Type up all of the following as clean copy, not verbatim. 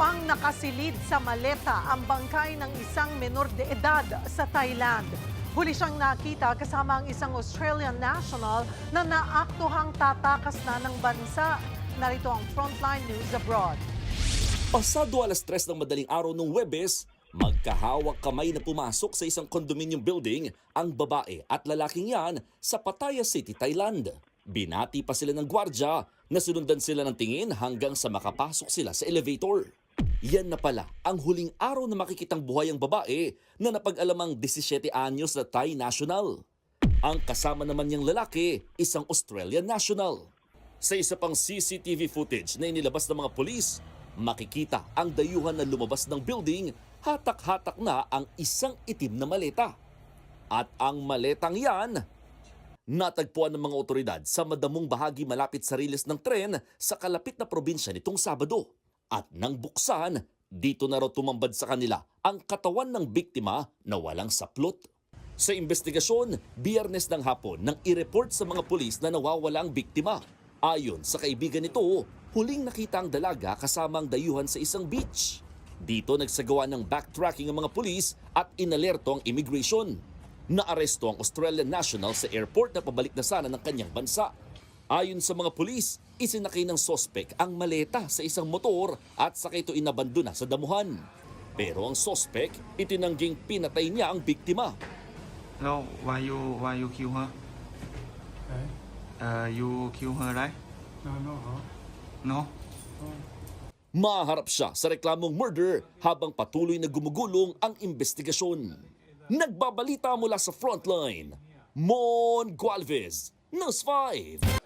Mukhang nakasilid sa maleta ang bangkay ng isang menor de edad sa Thailand. Huli siyang nakita kasama ang isang Australian national na naaktuhang tatakas na ng bansa. Narito ang Frontline News Abroad. Pasado 3:00 ng madaling araw ng Huwebes, magkahawak kamay na pumasok sa isang condominium building ang babae at lalaking yan sa Pattaya City, Thailand. Binati pa sila ng gwardya na sinundan sila ng tingin hanggang sa makapasok sila sa elevator. Yan na pala ang huling araw na makikitang buhay ang babae na napag-alamang 17 anyos na Thai national. Ang kasama naman niyang lalaki, isang Australian national. Sa isa pang CCTV footage na inilabas ng mga pulis, makikita ang dayuhan na lumabas ng building, hatak-hatak na ang isang itim na maleta. At ang maletang yan, natagpuan ng mga otoridad sa madamong bahagi malapit sa riles ng tren sa kalapit na probinsya nitong Sabado. At nang buksan, dito na raw tumambad sa kanila ang katawan ng biktima na walang saplot. Sa investigasyon, Biyernes ng hapon nang i-report sa mga pulis na nawawala ang biktima. Ayon sa kaibigan nito, huling nakita ang dalaga kasama ang dayuhan sa isang beach. Dito nagsagawa ng backtracking ang mga pulis at inalerto ang immigration. Naaresto ang Australian national sa airport na pabalik na sana ng kanyang bansa. Ayon sa mga pulis, isinakay ng sospek ang maleta sa isang motor at saka ito inabandona sa damuhan. Pero ang sospek, itinangging pinatay niya ang biktima. No, why you kill her? You kill her, right? No? Maharap siya sa reklamong murder habang patuloy na gumugulong ang investigasyon. Nagbabalita mula sa Frontline, Mon Gualvez, News 5.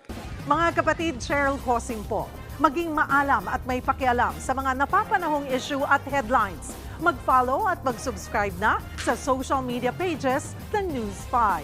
Mga kapatid, Cheryl Cosing po. Maging maalam at may pakialam sa mga napapanahong issue at headlines. Mag-follow at mag-subscribe na sa social media pages ng News 5.